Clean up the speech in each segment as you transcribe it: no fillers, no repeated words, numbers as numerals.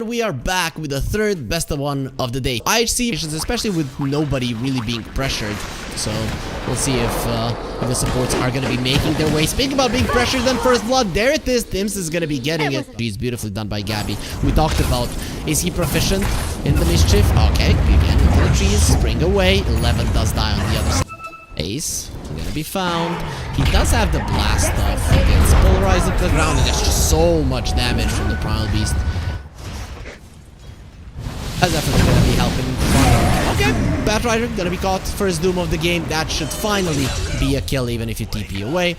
We are back with the third best of one of the day. IHC, especially with nobody really being pressured. So we'll see if the supports are going to be making their way. Speaking about being pressured, then first blood, there it is. Tims is going to be getting it. He's beautifully done by Gabby. We talked about, is he proficient in the mischief? Okay, again into the trees, spring away. 11 does die on the other side. Ace, gonna be found. He does have the blast off. He gets polarized into the ground, and there's just so much damage from the Primal Beast. That's definitely gonna be helping. Okay, Batrider gonna be caught. First doom of the game. That should finally be a kill, even if you TP away.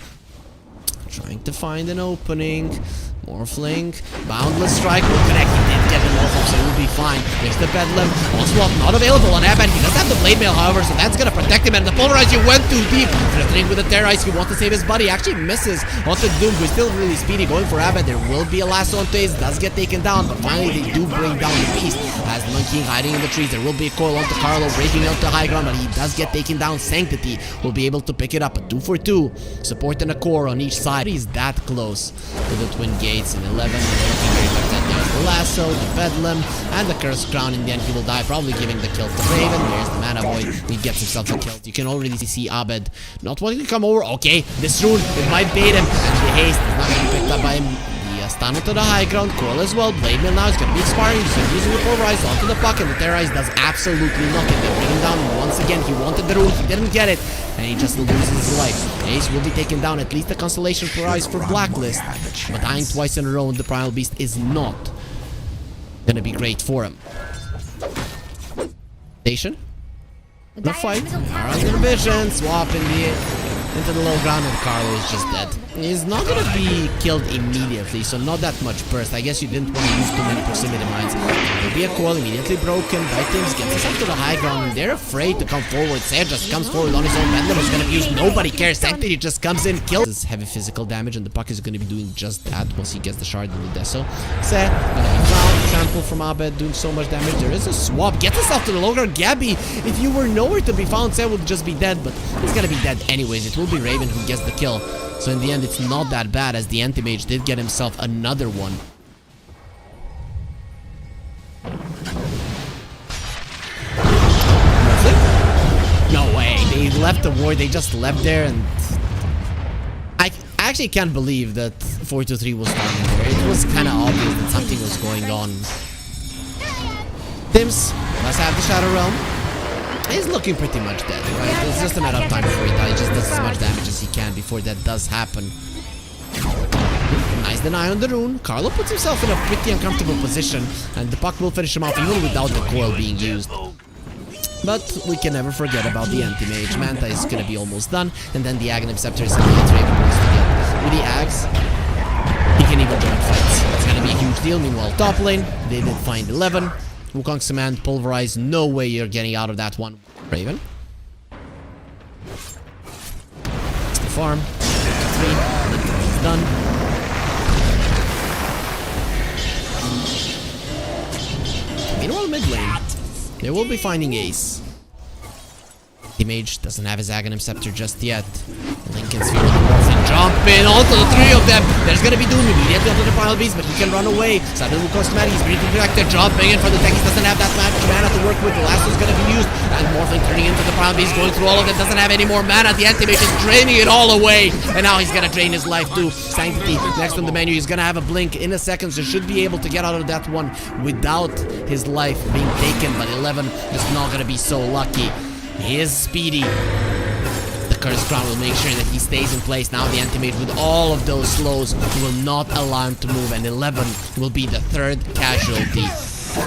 Trying to find an opening. Morphling, boundless strike will connect. He did get an off, so he will be fine. There's the Bedlam. Onslaught not available on Aban. He does have the Blade Mail, however, so that's gonna protect him. And the Polarize, you went too deep. Threatening with the Terrorize, he wants to save his buddy. Actually misses onto Doom, who's still really speedy, going for Aban. There will be a lasso on Ace, does get taken down, but finally they do bring down the Beast. As Monkey hiding in the trees, there will be a coil onto Carlo, breaking out to high ground, but he does get taken down. Sanctity will be able to pick it up. A 2 for 2. Support and a core on each side. He's that close to the Twin Gates in 11. There's the lasso, the Bedlam, and the Cursed Crown. In the end, he will die, probably giving the kill to Raven. There's the Mana Boy. He gets himself a kill. You can already see Abed not wanting to come over. Okay, this rune, it might bait him. And the haste is not going to be picked up by him. The stun to the high ground. Coil as well. Blade Mail now is going to be expiring. He's using the Pulverize onto the puck, and the Terrorize does absolutely nothing. They bring him down once again. He wanted the rune. He didn't get it. And he just loses his life. Ace will be taken down. At least a consolation prize for Blacklist. But dying twice in a row, the Primal Beast is not gonna be great for him. Station. The fight. Around the vision. Swap into the low ground, and Carlo is just dead. He's not gonna be killed immediately, so not that much burst. I guess you didn't want to use too many proximity mines. There'll be a coil immediately broken by Tims, gets himself to the high ground, and they're afraid to come forward. Sayer just comes forward on his own. Bedlam is gonna be used. Nobody cares. Sanctity just comes in, kills. This is heavy physical damage, and the puck is gonna be doing just that once he gets the shard in the Deso. Sayer gonna be found. Trample from Abed doing so much damage. There is a swap. Gets himself to the low ground. Gabby, if you were nowhere to be found, Sayer would just be dead, but he's gonna be dead anyways. It will be Raven who gets the kill. So in the end, it's not that bad, as the Anti-Mage did get himself another one. No way. They left the ward. They just left there, and I actually can't believe that 4-2-3 was starting there. It was kind of obvious that something was going on. Tims must have the Shadow Realm. He's looking pretty much dead, right? It's just a matter of time before he dies. He just does as much damage as he can before that does happen. Nice deny on the rune. Carlo puts himself in a pretty uncomfortable position, and the puck will finish him off even without the coil being used. But we can never forget about the Anti-Mage. Manta is gonna be almost done, and then the Aghanim Scepter is gonna get Raven points to get. With the Ags, he can even join fights. It's gonna be a huge deal. Meanwhile, top lane, they did find 11. Wukong's command, Pulverize, no way you're getting out of that one. Raven. It's the farm. 3. He's done. Meanwhile, mid lane, they will be finding Ace. Mage doesn't have his Aghanim Scepter just yet. Lincoln's here with the Morphling jumping onto the 3 of them. There's gonna be Doom immediately onto the Primal Beast, but he can run away. Suddenly Wukong's command, he's briefly protected, jumping in for the tech. He doesn't have that much mana to work with. The last one's gonna be used, and Morphling turning into the Primal Beast, going through all of them. Doesn't have any more mana. The Anti-Mage is draining it all away, and now he's gonna drain his life too. Sanctity next on the menu. He's gonna have a blink in a second, so should be able to get out of that one without his life being taken. But 11 is not gonna be so lucky. He is speedy. The Cursed Crown will make sure that he stays in place. Now the Anti-Mage with all of those slows will not allow him to move, and 11 will be the 3rd casualty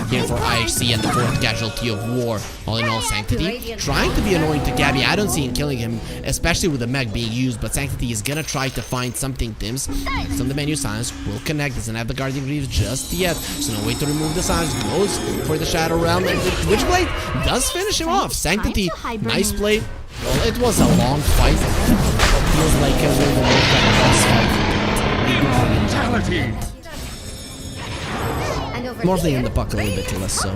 here for IHC and the 4th casualty of war. All in all, Sanctity trying to be annoying to Gabby. I don't see him killing him, especially with the mech being used, but Sanctity is gonna try to find something. Tims next on the menu. Silence will connect. Doesn't have the Guardian Greaves just yet, so no way to remove the Silence. Goes for the Shadow Realm, and the Witchblade does finish him off. Sanctity, nice play. Well, it was a long fight. Feels like a really boss fight. Morphling in the puck a little bit less so.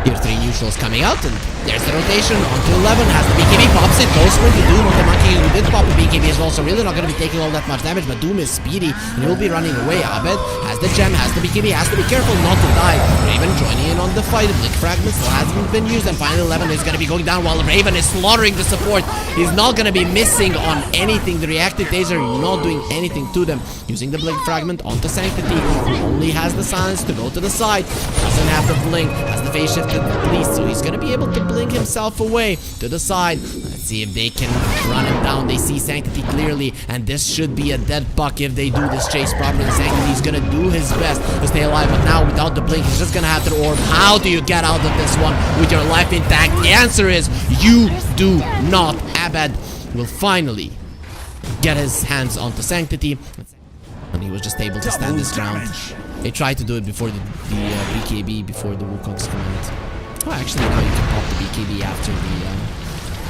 Tier 3 neutrals coming out, and there's the rotation onto 11, has the BKB, pops it, goes for the Doom on the monkey, who did pop the BKB as well, so really not going to be taking all that much damage, but Doom is speedy, and he will be running away. Abed has the gem, has the BKB, has to be careful not to die. Raven joining in on the fight, Blink Fragment still hasn't been used, and finally 11 is going to be going down while Raven is slaughtering the support. He's not going to be missing on anything. The reactive taser not doing anything to them. Using the Blink Fragment onto Sanctity, he only has the silence to go to the side, doesn't have the blink, has the phase shift at least, so he's gonna be able to blink himself away to the side. Let's see if they can run him down. They see Sanctity clearly, and this should be a dead buck if they do this chase properly. Sanctity's gonna do his best to stay alive, but now without the blink, he's just gonna have to orb. How do you get out of this one with your life intact? The answer is you do not. Abed will finally get his hands onto Sanctity, and he was just able to stand his ground. They tried to do it before the BKB, before the Wukong's come out. Oh, actually, now you can pop the BKB after the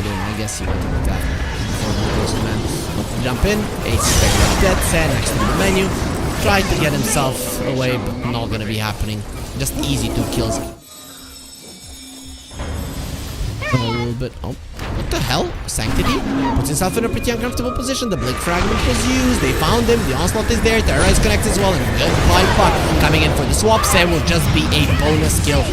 I guess you want to do that before the Wukong's command. Want to jump in, Ace is very dead, Sen next to the menu. Tried to get himself away, but not gonna be happening. Just easy 2 kills. A little bit. Oh, what the hell? Sanctity puts himself in a pretty uncomfortable position. The Blink Fragment was used. They found him. The Onslaught is there. Terra is connected as well. And goodbye puck coming in for the swap. Sam will just be a bonus kill.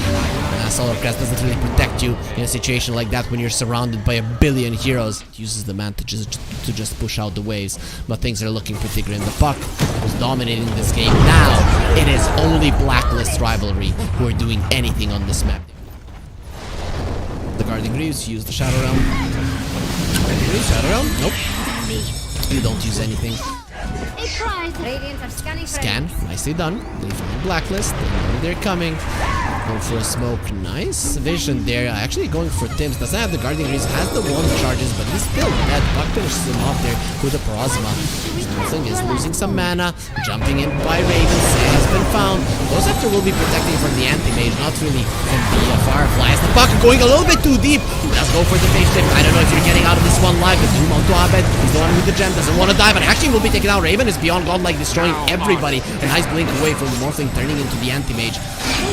Solar Crest doesn't really protect you in a situation like that when you're surrounded by a billion heroes. It uses the man to just push out the waves, but things are looking pretty grim. The puck was dominating this game. Now it is only Blacklist rivalry who are doing anything on this map. The Guardian Greaves use the Shadow Realm. Shadow Realm? Nope. You don't use anything. Scan, nicely done. They find Blacklist. They know they're coming. Go for a smoke. Nice vision there. Actually going for Tims. Doesn't have the Guardian Greaves. Has the one charges, but he's still dead. Buck finishes him off there with a Prosma. Morphling is losing some mana. Jumping in by Raven. Say has been found. Those after will be protecting from the Anti-Mage, not really from the Fireflies. The Buck going a little bit too deep. Let's go for the face shift. I don't know if you're getting out of this one live, but Doom onto Abed. He's the one with the gem. Doesn't want to die, but actually will be taken out. Raven is beyond godlike, destroying everybody. A nice blink away from the Morphling, turning into the Anti-Mage.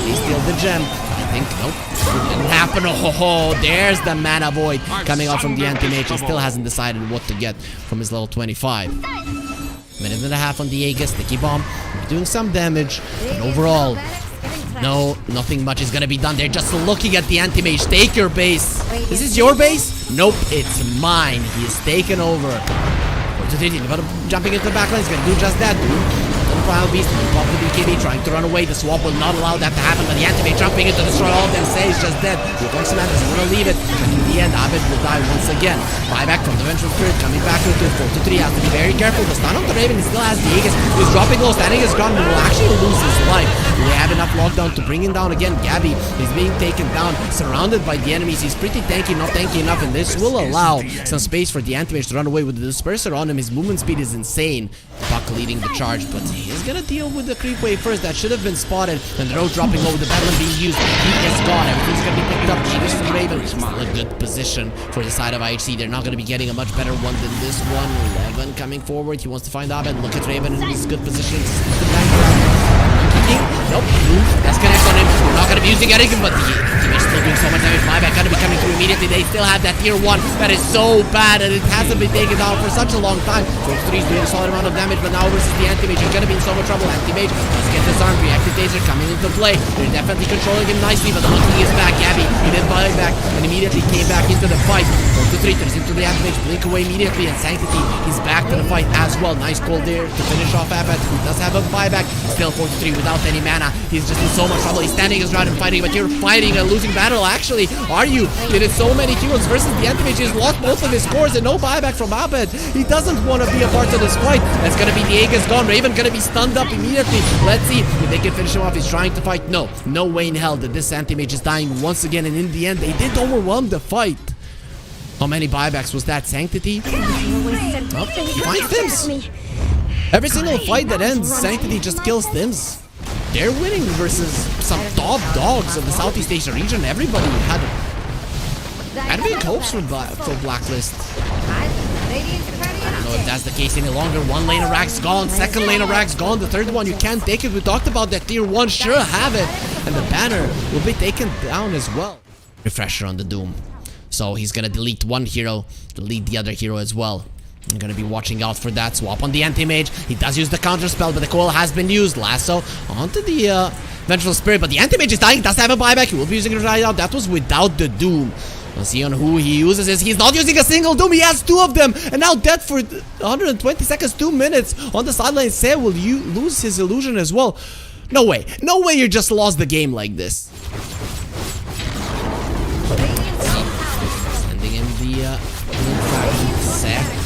They steal the gem. I think, nope, it didn't happen. Oh, there's the mana void coming out from the Anti-Mage. He still hasn't decided what to get from his level 25. Minute and a half on the Aegis. Sticky Bomb doing some damage, and overall, no, nothing much is gonna be done. They're just looking at the Anti-Mage. Take your base. This is your base? Nope, it's mine. He is taken over. Jumping into the backline, he's gonna do just that, dude. Wild Beast, pop the BKB, trying to run away. The swap will not allow that to happen, but the Anti-Mage jumping in to destroy all of them. Say is just dead. Wukong's man doesn't want to leave it, and in the end, Abed will die once again. Buyback from the Vengeful Spirit, coming back into it. 4-3, has to be very careful. The stun on the Raven, he still has the Aegis. He's dropping low, standing his ground, and will actually lose his life. Do they have enough lockdown to bring him down again? Gabby is being taken down, surrounded by the enemies. He's pretty tanky, not tanky enough, and this will allow some space for the Anti-Mage to run away. With the Disperser on him, his movement speed is insane. Buck leading the charge, but he is gonna deal with the creep wave first. That should have been spotted, and the road dropping low with the Battle being used. He is gone. Everything's gonna be picked up. Aegis from Raven. Still a good position for the side of IHC. They're not gonna be getting a much better one than this one. 11 coming forward. He wants to find Abed. Look at Raven in his good position. Nope. That's connect on him. We're not gonna be using anything, but the Anti-Mage still doing so much damage. Buyback gonna be coming through immediately. They still have that tier 1 that is so bad, and it hasn't been taken down for such a long time. 4-3 is doing a solid amount of damage, but now versus the Anti-Mage, he's gonna be in so much trouble. Anti-Mage, let's get this arm. Reactive Taser coming into play. They're definitely controlling him nicely, but the monkey is back. Gabby, he did buyback and immediately came back into the fight. 4-3 turns into the Anti-Mage, blink away immediately, and Sanctity, he's back to the fight as well. Nice call there to finish off Abed, who does have a buyback. Still 4-3 without any mana. He's just in so much trouble. He's standing his ground and fighting, but you're fighting a losing battle. Actually, are you? It is so many heroes versus the Anti-Mage. He's lost both of his cores and no buyback from Abed. He doesn't want to be a part of this fight. That's gonna be the Aegis gone. Raven gonna be stunned up immediately. Let's see if they can finish him off. He's trying to fight. No way in hell that this Anti-Mage is dying once again, and in the end, they did overwhelm the fight. How many buybacks was that? Sanctity? Oh, he finds Tims. Every single fight that ends, Sanctity just kills Tims. They're winning versus some top dogs of the Southeast Asia region. Everybody had big hopes for Blacklist. I don't know know if that's the case any longer. One lane of Rags gone, second lane of Rags gone, the third one you can't take it. We talked about that tier 1, sure have it. And the banner will be taken down as well. Refresher on the Doom. So he's gonna delete one hero, delete the other hero as well. I'm gonna be watching out for that. Swap on the Anti-Mage. He does use the counter spell, but the coil has been used. Lasso onto the Vengeful Spirit, but the Anti-Mage is dying, does have a buyback. He will be using it right out. That was without the Doom. Let's see on who he uses this. He's not using a single Doom. He has 2 of them. And now dead for 120 seconds, 2 minutes. On the sideline, Say will you lose his illusion as well. No way. No way you just lost the game like this. Sending him the Seth.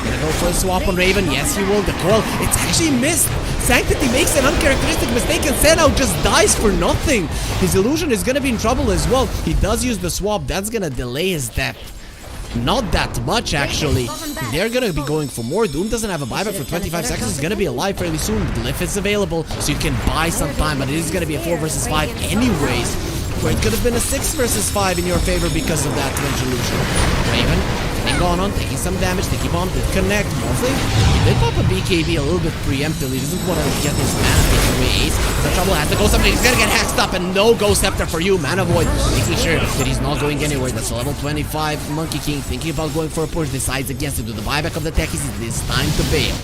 Gonna go for a swap on Raven. Yes, he will. The coil. It's actually missed. Sanctity makes an uncharacteristic mistake and Senao just dies for nothing. His illusion is gonna be in trouble as well. He does use the swap. That's gonna delay his death. Not that much, actually. They're gonna be going for more. Doom doesn't have a buyback for 25 seconds. He's gonna be alive fairly soon. Glyph is available, so you can buy some time, but it is gonna be a 4 versus 5 anyways. Where it could have been a 6 versus 5 in your favor because of that illusion. Raven getting gone on, taking some damage. Sticky Bomb did connect. Morphling did pop a BKB a little bit preemptively. Doesn't want to get his mana taken away. Ace the trouble, has the Ghost Scepter. He's gonna get hacked up, and no Ghost Scepter for you. Mana Void, making sure that he's not going anywhere. That's a level 25 Monkey King thinking about going for a push. Decides against it with the buyback of the techies. It is time to bail.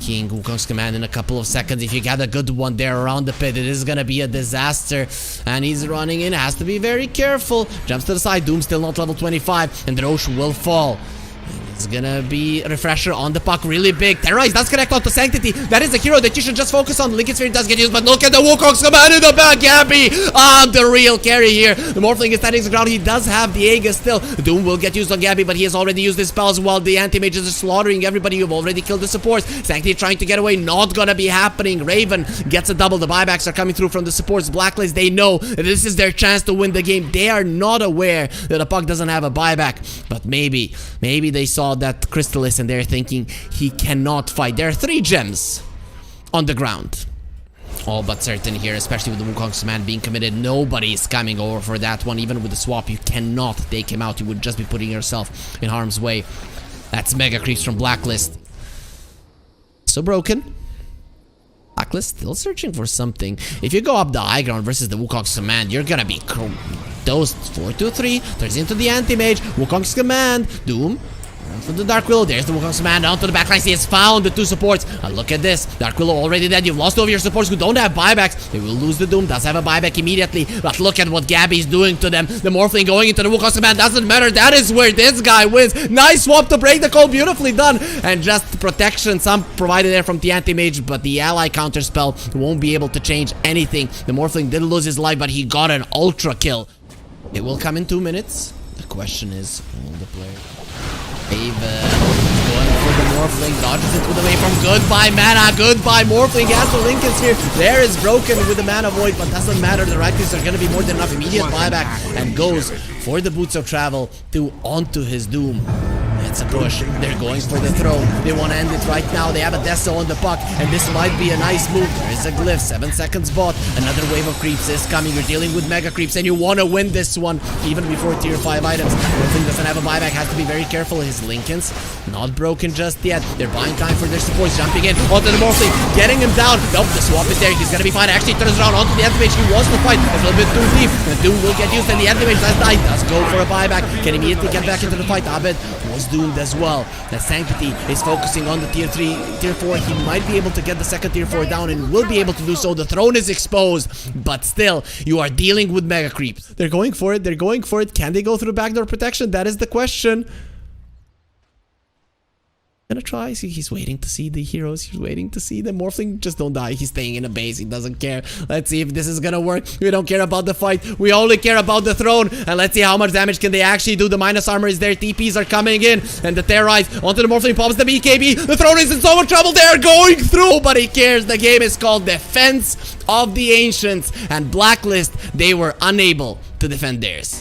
King Wukong's command in a couple of seconds. If you get a good one there around the pit, it is gonna be a disaster. And he's running in, has to be very careful. Jumps to the side. Doom still not level 25, and the Roche will fall. It's gonna be a refresher on the puck, really big. Terrorize does connect onto Sanctity. That is a hero that you should just focus on. Lincoln Sphere does get used, but look at the Wukong's command in the back. Gabby, the real carry here. The Morphling is standing his ground. He does have the Aegis still. Doom will get used on Gabby, but he has already used his spells while the Anti-Mages are slaughtering everybody. You've already killed the supports. Sanctity trying to get away, not gonna be happening. Raven gets a double. The buybacks are coming through from the supports. Blacklist, they know that this is their chance to win the game. They are not aware that the puck doesn't have a buyback, but maybe they saw that Crystallis and they're thinking he cannot fight. There are 3 gems on the ground. All but certain here, especially with the Wukong's command being committed. Nobody is coming over for that one. Even with the swap, you cannot take him out. You would just be putting yourself in harm's way. That's mega creeps from Blacklist. So broken. Blacklist still searching for something. If you go up the high ground versus the Wukong's command, you're gonna be dosed. 4-2-3. Turns into the Anti-Mage. Wukong's command. Doom. From the Dark Willow, there's the Wukong's command down to the backline. He has found the 2 supports. And look at this. Dark Willow already dead. You've lost 2 of your supports who don't have buybacks. They will lose the Doom. Does have a buyback immediately. But look at what Gabby's doing to them. The Morphling going into the Wukong's command doesn't matter. That is where this guy wins. Nice swap to break the call. Beautifully done. And just protection, some provided there from the Anti-Mage, but the ally counter spell won't be able to change anything. The Morphling did lose his life, but he got an ultra kill. It will come in 2 minutes. The question is, will the player... Raven going for the Morphling, dodges it with the way from goodbye mana, goodbye Morphling has the Lincoln Sphere. There is broken with the mana void, but doesn't matter. The right clicks are gonna be more than enough. Immediate buyback and goes for the Boots of Travel to onto his Doom. It's a push. They're going for the throw. They want to end it right now. They have a Deso on the puck, and this might be a nice move. There is a Glyph. 7 seconds bought. Another wave of creeps is coming. You're dealing with mega creeps, and you want to win this one even before tier 5 items. Morphling doesn't have a buyback. Has to be very careful. His Lincolns not broken just yet. They're buying time for their supports. Jumping in onto the Morphling, getting him down. Nope, the swap is there. He's gonna be fine. Actually turns around onto the Anti-Mage. He wants to fight. A little bit too deep. The Doom will get used, and the Anti-Mage does die. Does go for a buyback. Can immediately get back into the fight. Abed was doomed as well. The Sanctity is focusing on the tier 3, tier 4. He might be able to get the second tier 4 down and will be able to do so. The throne is exposed, but still, you are dealing with mega creeps. They're going for it. They're going for it. Can they go through backdoor protection? That is the question. Gonna try. He's waiting to see the heroes. He's waiting to see them. Morphling, just don't die. He's staying in a base. He doesn't care. Let's see if this is gonna work. We don't care about the fight. We only care about the throne. And let's see how much damage can they actually do. The minus armor is there. TPs are coming in. And the Terrorize onto the Morphling pops the BKB. The throne is in so much trouble. They're going through. Nobody cares. The game is called Defense of the Ancients. And Blacklist, they were unable to defend theirs.